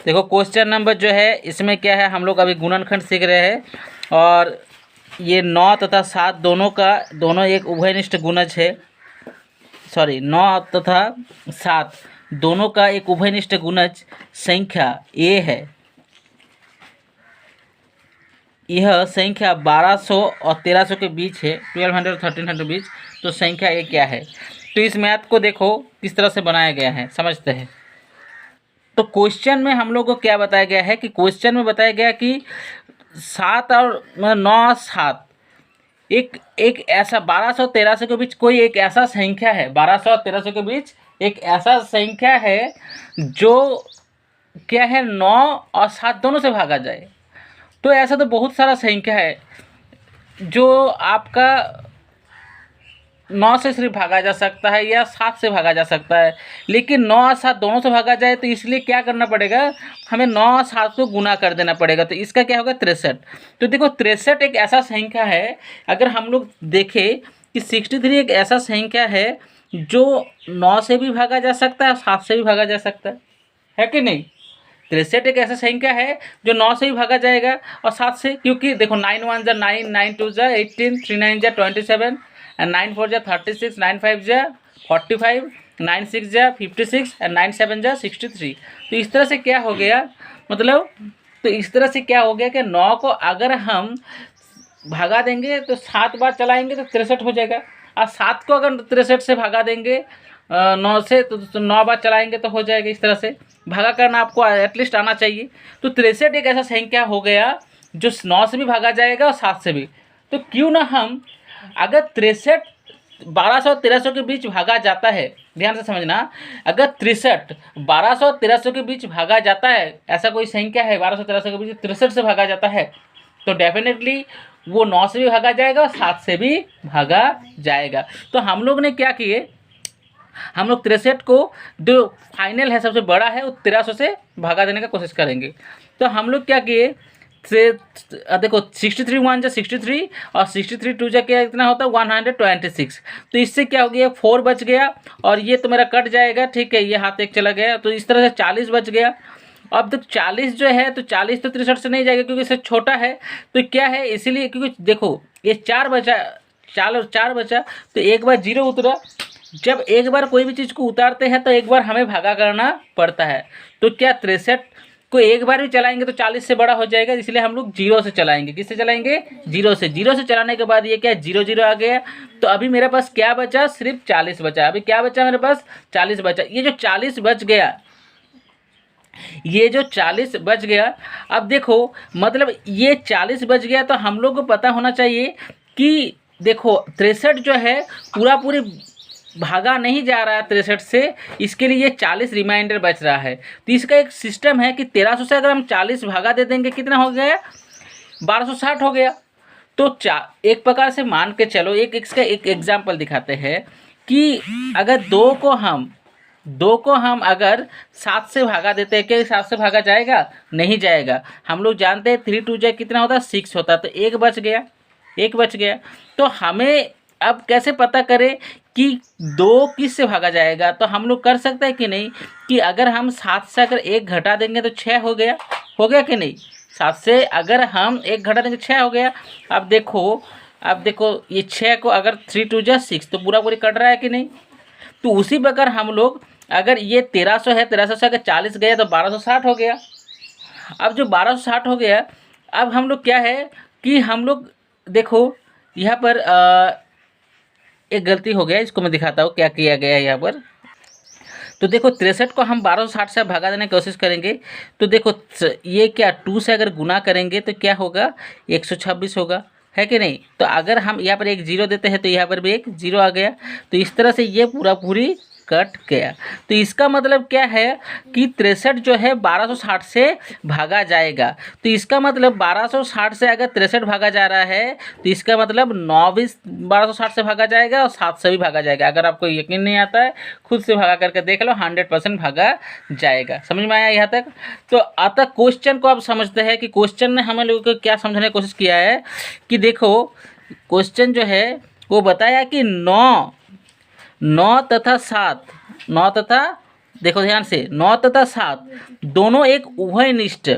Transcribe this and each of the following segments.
देखो question number जो है इसमें क्या है, हम लोग अभी गुणनखंड सीख रहे हैं और ये 9 तथा 7 दोनों एक उभयनिष्ठ गुणज है। सॉरी, 9 तथा 7 दोनों का एक उभयनिष्ठ गुणज संख्या ए है। यह संख्या 1200 और 1300 के बीच है, 1200 और 1300 बीच। तो संख्या ए क्या है? तो इस मैथ को देखो किस तरह से बनाया गया है, समझते हैं। तो क्वेश्चन में हम लोग को क्या बताया गया है कि क्वेश्चन में बताया गया कि 7 और 9 7 एक ऐसा 1200 और 1300 के बीच कोई एक ऐसा संख्या है, 1200 और 1300 के बीच एक ऐसा संख्या है जो क्या है 9 और 7 दोनों से भागा जाए। तो ऐसा तो बहुत सारा संख्या है जो आपका 9 से सिर्फ भागा जा सकता है या 7 से भागा जा सकता है, लेकिन 9 और 7 दोनों से भागा जाए तो इसलिए क्या करना पड़ेगा, हमें 9 और 7 को गुना कर देना पड़ेगा। तो इसका क्या होगा 63। तो देखो 63 एक ऐसा संख्या है, अगर हम लोग देखें कि 63 एक ऐसा संख्या है जो 9 से भी भागा जा सकता है और 7 से भी भागा जा सकता है कि नहीं। 63 एक ऐसा संख्या है जो 9 से भी भागा जाएगा और 7 से, क्योंकि देखो 9 1 जा 9, 9 2 जा 18, 3 9 जा 27 एंड 9 4 जा 36, 9 5 जा 45, 9 6 जा 56 एंड 9 7 जा 63। तो इस तरह से क्या हो गया, मतलब तो इस तरह से क्या हो गया कि 9 को अगर हम भागा देंगे तो 7 बार चलाएंगे तो 63 हो जाएगा, और 7 को अगर 63 से भागा देंगे 9 से तो 9 बार चलाएंगे तो हो जाएगा। इस तरह से भागा करना आपको एटलीस्ट आना चाहिए। तो 63 एक ऐसा संख्या हो गया जो 9 से भी भागा जाएगा और 7 से भी। तो क्यों ना हम अगर 63 1200 और 1300 के बीच भागा जाता है, ध्यान से समझना, अगर 63 1200 और 1300 के बीच भागा जाता है, ऐसा कोई संख्या है 1200 1300 के बीच 63 से भागा जाता है, तो डेफिनेटली वो 9 से भी भागा जाएगा और 7 से भी भागा जाएगा। तो हम लोग ने क्या किए, हम लोग 63 को जो फाइनल है सबसे बड़ा है वो 1300 से भागा देने का कोशिश करेंगे। तो हम लोग क्या किए, देखो 63 1 जा 63 और 63 2 जा क्या कितना होता है 126। तो इससे क्या हो गया 4 बच गया और ये तो मेरा कट जाएगा, ठीक है, ये हाथ एक चला गया। तो इस तरह से 40 बच गया। अब तो 40 जो है तो 40 तो 63 से नहीं जाएगा क्योंकि इससे छोटा है। तो क्या है, इसीलिए क्योंकि देखो ये 4 बचा, 4 और 4 बचा, तो एक बार 0 उतरा। जब एक बार कोई भी चीज़ को उतारते हैं तो एक बार हमें भागा करना पड़ता है। तो क्या 63 को एक बार भी चलाएंगे तो 40 से बड़ा हो जाएगा, इसलिए हम लोग 0 से चलाएंगे। किससे चलाएंगे? 0 से। 0 से चलाने के बाद ये क्या 0 0 आ गया। तो अभी मेरे पास क्या बचा, सिर्फ 40 बचा। अभी क्या बचा मेरे पास, 40 बचा। ये जो 40 बच गया, ये जो 40 बच गया, अब देखो मतलब ये 40 बच गया तो हम लोग को पता होना चाहिए कि देखो 63 जो है पूरा पूरी भागा नहीं जा रहा है 63 से, इसके लिए ये 40 रिमाइंडर बच रहा है। तो इसका एक सिस्टम है कि 1300 से अगर हम 40 भागा दे देंगे कितना हो गया, 1260 हो गया। तो एक प्रकार से मान के चलो, इसका एक एग्जाम्पल दिखाते हैं कि अगर 2 को हम अगर 7 से भागा देते हैं, क्या 7 से भागा जाएगा? नहीं जाएगा। हम लोग जानते हैं 3 2 जाए कितना होता है 6 होता है। तो एक बच गया। तो हमें अब कैसे पता करें कि 2 किस से भागा जाएगा? तो हम लोग कर सकते हैं कि नहीं कि अगर हम 7 से अगर 1 घटा देंगे तो 6 हो गया कि नहीं। 7 से अगर हम 1 घटा देंगे 6 हो गया। अब देखो ये 6 को अगर 3 2 जा 6 तो पूरा कट रहा है कि नहीं। तो उसी प्रकार हम लोग अगर ये 1300 है, 1300 से अगर 40 गया तो 1260 हो गया। अब जो 1260 हो गया, अब हम लोग क्या है कि हम लोग देखो यहाँ पर एक गलती हो गया, इसको मैं दिखाता हूँ क्या किया गया है यहाँ पर। तो देखो 63 को हम 1260 से भागा देने की कोशिश करेंगे। तो देखो ये क्या 2 से अगर गुना करेंगे तो क्या होगा 126 होगा, है कि नहीं। तो अगर हम यहाँ पर एक 0 देते हैं तो यहाँ पर भी एक 0 आ गया। तो इस तरह से ये पूरी कट गया। तो इसका मतलब क्या है कि 63 जो है 1260 से भागा जाएगा। तो इसका मतलब 1260 से अगर 63 भागा जा रहा है तो इसका मतलब 9 भी 1260 से भागा जाएगा और 7 से भी भागा जाएगा। अगर आपको यकीन नहीं आता है खुद से भागा करके देख लो, 100% भागा जाएगा। समझ में आया यहाँ तक? तो अतः क्वेश्चन को आप समझते हैं कि क्वेश्चन ने हमें लोगों को क्या समझाने की कोशिश किया है कि देखो क्वेश्चन जो है वो बताया कि 9 तथा देखो ध्यान से, 9 तथा 7 दोनों एक उभयनिष्ठ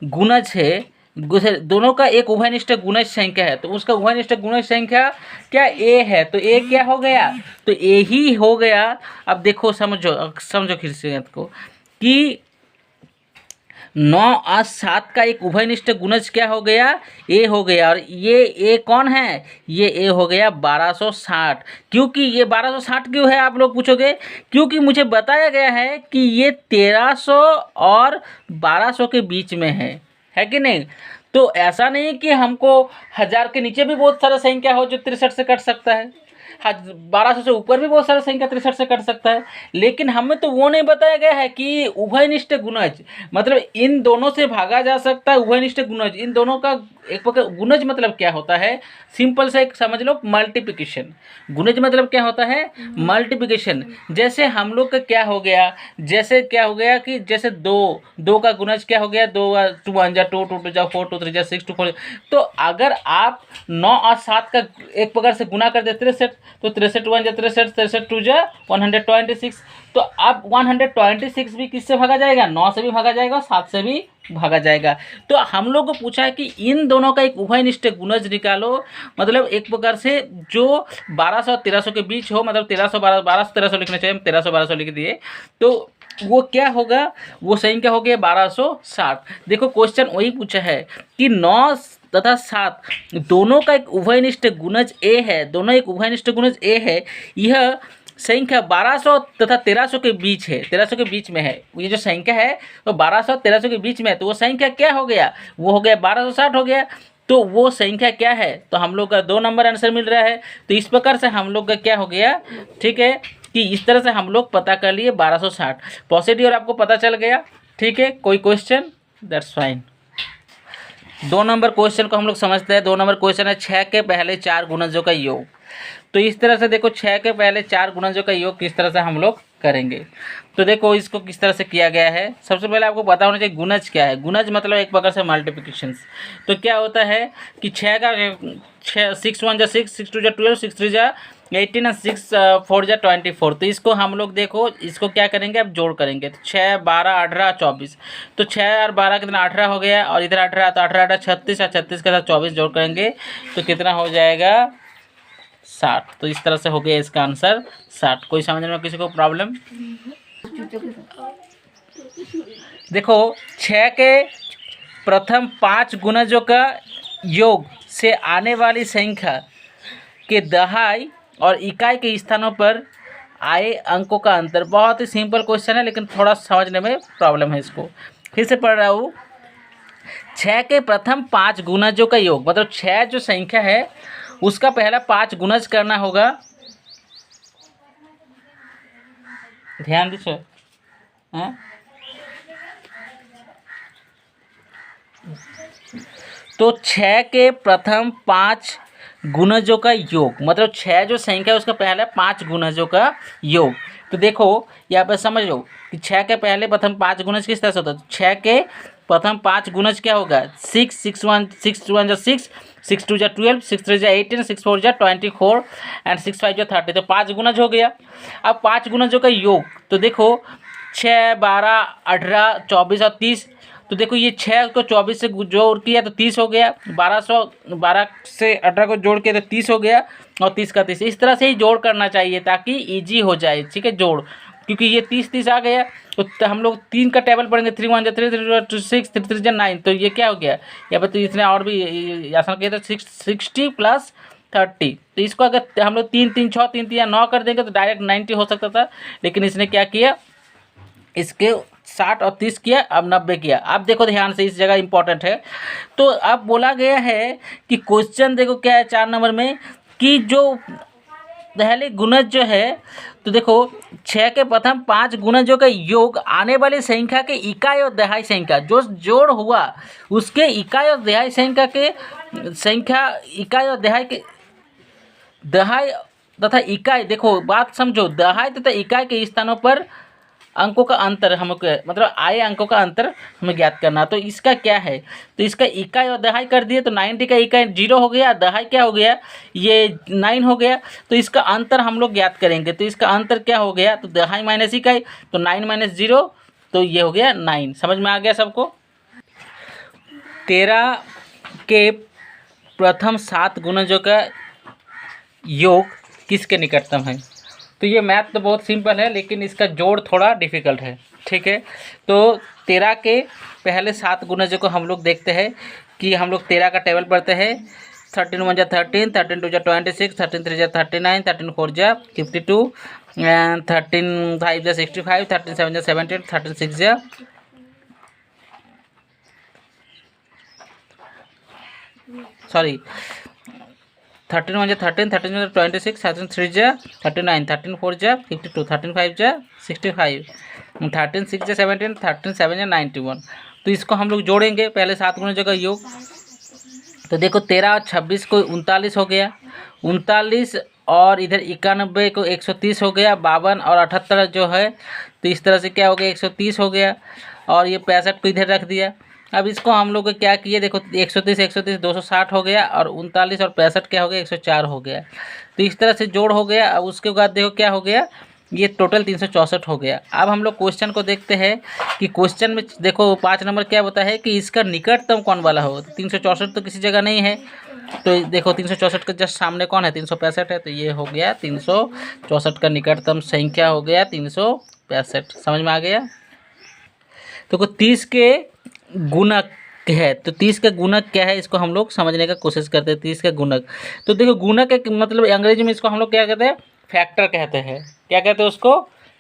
गुणज है, दोनों का एक उभयनिष्ठ गुणज संख्या है, तो उसका उभयनिष्ठ गुणज संख्या क्या ए है, तो ए क्या हो गया, तो ए ही हो गया। अब देखो समझो फिर से को कि 9 और 7 का एक उभयनिष्ठ गुणज क्या हो गया, ए हो गया, और ये ए कौन है, ये ए हो गया 1260। क्योंकि ये 1260 क्यों है आप लोग पूछोगे, क्योंकि मुझे बताया गया है कि ये 1300 और 1200 के बीच में है कि नहीं। तो ऐसा नहीं कि हमको 1000 के नीचे भी बहुत सारा संख्या हो जो 63 से कट सकता है, 1200 से ऊपर भी बहुत सारा संख्या 63 से कट सकता है, लेकिन हमें तो वो नहीं बताया गया है कि उभयनिष्ठ गुणज मतलब इन दोनों से भागा जा सकता है। उभयनिष्ठ गुणज इन दोनों का एक प्रकार, गुणज मतलब क्या होता है, सिंपल सा एक समझ लो, मल्टीप्लिकेशन। गुणज मतलब क्या होता है, मल्टीप्लिकेशन। जैसे हम लोग का क्या हो गया कि जैसे दो का गुणज क्या हो गया, 2 2 1 जा 2 2 2 जा 4 2 3 जा 6 2 4। तो अगर आप 9 और 7 का एक प्रकार से गुना कर दे 63, तो 63 1 जा 63, 63 2 जा 126। तो अब 126 भी किससे भागा जाएगा, 9 से भी भागा जाएगा, 7 से भी भागा जाएगा। तो हम लोग को पूछा है कि इन दोनों का एक उभयनिष्ठ गुणज निकालो, मतलब एक प्रकार से जो 1200 और 1300 के बीच हो, मतलब 1200 1300 लिखना चाहिए, 1300 1200 लिख दिए, तो वो क्या होगा, वो संख्या हो गया 1260। देखो क्वेश्चन वही पूछा है कि 9 तथा 7 दोनों का एक उभयनिष्ठ गुणज ए है, दोनों एक उभयनिष्ठ गुणज ए है। यह संख्या 1200 तथा 1300 के बीच है, 1300 के बीच में है। ये जो संख्या है वो 1200 1300 के बीच में है, तो वो संख्या क्या हो गया, वो हो गया 1260 हो गया। तो वो संख्या क्या है, तो हम लोग का 2 नंबर आंसर मिल रहा है। तो इस प्रकार से हम लोग का क्या हो गया, ठीक है, कि इस तरह से हम लोग पता कर लिए 1260 पॉजिटिव और आपको पता चल गया। ठीक है, कोई question, that's fine. 2 number question को हम लोग समझते हैं। 2 नंबर क्वेश्चन है 6 के पहले 4 गुणजों का योग। तो इस तरह से देखो 6 के पहले 4 गुणजों का योग किस तरह से हम लोग करेंगे। तो देखो इसको किस तरह से किया गया है। सबसे पहले आपको पता होना चाहिए गुणज क्या है। गुणज मतलब एक प्रकार से मल्टीप्लिकेशन। तो क्या होता है कि 6 का 6 1 जा 6 6 2 जा 12 6 3 जा 18 और 6 4 जा 24। तो इसको हम लोग देखो इसको क्या करेंगे, अब जोड़ करेंगे। तो 6 12 18 24, तो 6 और 12 कितना 18 हो गया, और इधर 18, तो 18 18 36 और 36 के साथ 24 जोड़ करेंगे तो कितना हो जाएगा 60। तो इस तरह से हो गया इसका आंसर 60। कोई समझने में किसी को प्रॉब्लम? देखो 6 के प्रथम 5 गुणजों का योग से आने वाली संख्या के दहाई और इकाई के स्थानों पर आए अंकों का अंतर। बहुत ही सिंपल क्वेश्चन है, लेकिन थोड़ा समझने में प्रॉब्लम है। इसको फिर से पढ़ रहा हूँ। 6 के प्रथम 5 गुणजों का योग, मतलब 6 जो संख्या है उसका पहला 5 गुणज करना होगा। ध्यान दीजिए, तो 6 के प्रथम 5 गुणजों का योग, मतलब 6 जो संख्या है उसका पहला 5 गुणजों का योग। तो देखो यहाँ पर समझ लो कि 6 के पहले प्रथम 5 गुणज किस तरह से होता है। 6 के प्रथम 5 गुणज क्या होगा, 6 6 1 6 1 जा 6 6 2 जा 12 6 3 जा 18 6 4 जा 24 एंड 6 5 जा 30। तो 5 गुणज हो गया। अब 5 गुणजों का योग, तो देखो 6 12 18 24 और 30। तो देखो ये 6 को 24 से जोड़ किया तो 30 हो गया, 12 से 18 को जोड़ किया तो 30 हो गया, और 30 का 30। इस तरह से ही जोड़ करना चाहिए ताकि इजी हो जाए। ठीक है, जोड़, क्योंकि ये 30 30 आ गया तो हम लोग 3 का टेबल पढ़ेंगे। 3 1 जा 3 3 2 6 3 3 जा 9। तो ये क्या हो गया यहाँ पर, तो इसने और भी आसान किया था 60 प्लस 30। तो इसको अगर हम लोग 3 3 6 3 3 या 9 कर देंगे तो डायरेक्ट 90 हो सकता था, लेकिन इसने क्या किया, इसके 60 और 30 किया, अब 90 किया। अब देखो ध्यान से, इस जगह इंपॉर्टेंट है। तो अब बोला गया है कि क्वेश्चन देखो क्या है 4 नंबर में, कि जो पहले गुणज जो है, तो देखो 6 के प्रथम 5 गुणजों का योग आने वाली संख्या के इकाई और दहाई संख्या, जो जोड़ हुआ उसके इकाई और दहाई संख्या के इकाई और दहाई तथा इकाई, देखो बात समझो, दहाई तथा इकाई के स्थानों पर अंकों का अंतर हमको, मतलब आए अंकों का अंतर हमें ज्ञात करना। तो इसका क्या है, तो इसका इकाई और दहाई कर दिए तो 90 का इकाई 0 हो गया, दहाई क्या हो गया, ये 9 हो गया। तो इसका अंतर हम लोग ज्ञात करेंगे। तो इसका अंतर क्या हो गया, तो दहाई माइनस इकाई, तो 9 माइनस 0, तो ये हो गया 9। समझ में आ गया सबको। 13 के प्रथम 7 गुणजों का योग किसके निकटतम है। तो ये मैथ तो बहुत सिंपल है, लेकिन इसका जोड़ थोड़ा डिफिकल्ट है। ठीक है, तो 13 के पहले 7 गुणजों को हम लोग देखते हैं कि हम लोग 13 का टेबल पढ़ते हैं। 13 1 जा 13, 13 2 जा 26, 13 3 जा 39, 13 4 जा 52, 13 5 जा 65, 13 7 जा 17, 13 6 जा 13 1 जा 13, 13 2 जा 26, 13 3 जा 39, 13 4 जा 52, 13 5 जा 65, 13 6 जा 17, 13 7 जा 91। तो इसको हम लोग जोड़ेंगे, पहले 7 गुणजों का योग। तो देखो 13 और 26 को 39 हो गया, 39 और इधर 91 को 130 हो गया, 52 और 78 जो है, तो इस तरह से क्या हो गया, 130 हो गया। और ये 65 को इधर रख दिया। अब इसको हम लोग क्या किए, देखो 130 130 260 हो गया, और 39 और 65 क्या हो गया, 104 हो गया। तो इस तरह से जोड़ हो गया। अब उसके बाद देखो क्या हो गया, ये टोटल 364 हो गया। अब हम लोग क्वेश्चन को देखते हैं कि क्वेश्चन में देखो 5 नंबर क्या बता है कि इसका निकटतम कौन वाला हो। 364 तो किसी जगह नहीं है, तो देखो 364 के जस्ट सामने कौन है, 365 है। तो ये हो गया 364 का निकटतम संख्या हो गया 365। समझ में आ गया। तो 30 के गुणक है, तो 30 का गुणक क्या है, इसको हम लोग समझने का कोशिश करते हैं। 30 का गुणक, तो देखो गुणक एक मतलब अंग्रेजी में इसको हम लोग क्या कहते हैं, फैक्टर कहते हैं। क्या कहते हैं उसको,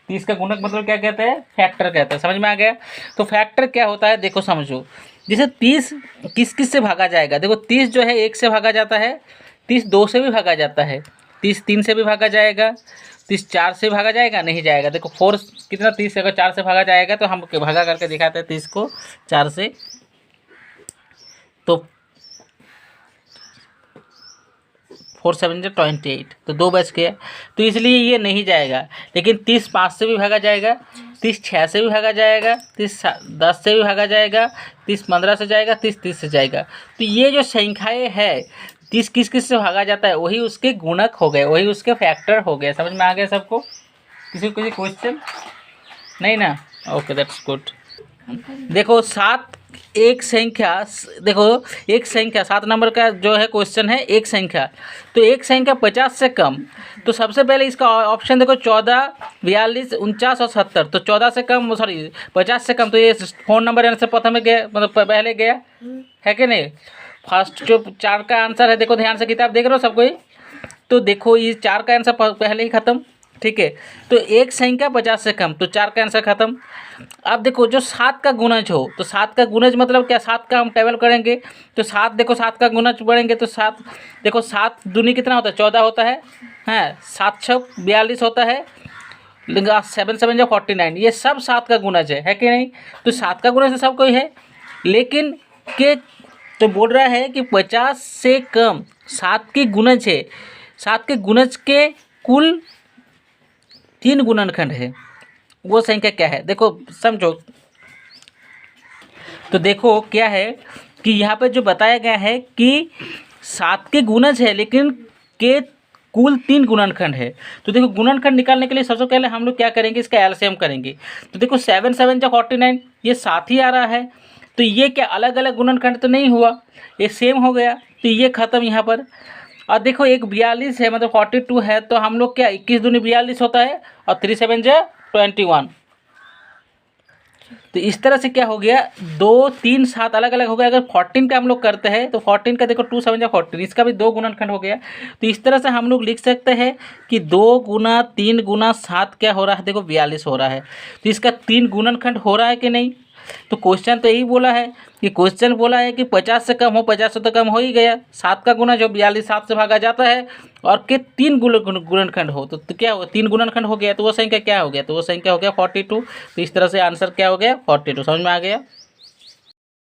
30 का गुणक मतलब क्या कहते हैं, फैक्टर कहते हैं। समझ में आ गया। तो फैक्टर क्या होता है, देखो समझो। जैसे 30 किस किस से भागा जाएगा, देखो 30 जो है 1 से भागा जाता है, 30 2 से भी भागा जाता है, 30 3 से भी भागा जाएगा, 30 4 से भागा जाएगा, नहीं जाएगा। देखो 4 कितना, 30 से अगर 4 से भागा जाएगा तो हम भागा करके दिखाते हैं 30 को 4 से। तो 4 7 जा 28, तो 2 बच गया, तो इसलिए ये नहीं जाएगा। लेकिन 30 5 से भी भागा जाएगा, 30 6 से भी भागा जाएगा, 30 10 से भी भागा जाएगा, 30 15 से जाएगा, 30 30 से जाएगा। तो ये जो संख्याएँ है 30 किस किस से भागा जाता है, वही उसके गुणक हो गए, वही उसके फैक्टर हो गए। समझ में आ गया सबको। किसी को किसी क्वेश्चन नहीं ना, ओके दैट्स गुड। देखो 7 एक संख्या, देखो एक संख्या 7 नंबर का जो है क्वेश्चन है, एक संख्या। तो एक संख्या 50 से कम, तो सबसे पहले इसका ऑप्शन देखो 14 42 49 और 70। तो 14 से कम, सॉरी 50 से कम, तो ये फ़ोन नंबर आंसर प्रथम में गया, मतलब पहले गया है कि नहीं। फर्स्ट जो 4 का आंसर है, देखो ध्यान से किताब देख रहे हो सब कोई। तो देखो ये 4 का आंसर पहले ही खत्म। ठीक है, तो एक संख्या 50 से कम, तो 4 का आंसर खत्म। अब देखो जो 7 का गुणज हो, तो 7 का गुणज मतलब क्या, 7 का हम टेबल करेंगे तो 7, देखो 7 का गुणज बढ़ेंगे तो 7, देखो 7 दूनी कितना होता है, 14 होता है, हैं 7 6 42 होता है, 7 7 जो 49, ये सब 7 का गुणज है कि नहीं। तो 7 का गुणज सब कोई है, लेकिन के तो बोल रहा है कि 50 से कम 7 की गुणज है, 7 के गुणज के कुल 3 गुणनखंड है, वो संख्या क्या है, देखो समझो। तो देखो क्या है कि यहाँ पे जो बताया गया है कि 7 के गुणज है, लेकिन के कुल 3 गुणनखंड है। तो देखो गुणनखंड निकालने के लिए सबसे पहले हम लोग क्या करेंगे, इसका एलसीएम करेंगे। तो देखो 7 7 जा 49, ये 7 ही आ रहा है। तो ये क्या अलग अलग गुणनखंड तो नहीं हुआ, ये सेम हो गया, तो ये खत्म यहाँ पर। और देखो एक 42 है, मतलब 42 है, तो हम लोग क्या 21 दूनी 42 होता है, और 3 7 जा 21। तो इस तरह से क्या हो गया, 2 3 7 अलग अलग हो गया। अगर 14 का हम लोग करते हैं तो 14 का देखो 2 7 जा 14, इसका भी 2 गुणनखंड हो गया। तो इस तरह से हम लोग लिख सकते हैं कि 2 गुना 3 गुना 7 क्या हो रहा है, देखो 42 हो रहा है। तो इसका 3 गुणनखंड हो रहा है कि नहीं। तो क्वेश्चन तो यही बोला है कि क्वेश्चन बोला है कि 50 से कम हो, 50 से तो कम हो ही गया। 7 का गुना जो 42 7 से भागा जाता है, और के 3 गुणनखंड हो, तो क्या हो, 3 गुणनखंड हो गया, तो वो संख्या क्या हो गया, तो वो संख्या हो गया 42। तो इस तरह से आंसर क्या हो गया 42। समझ में आ गया।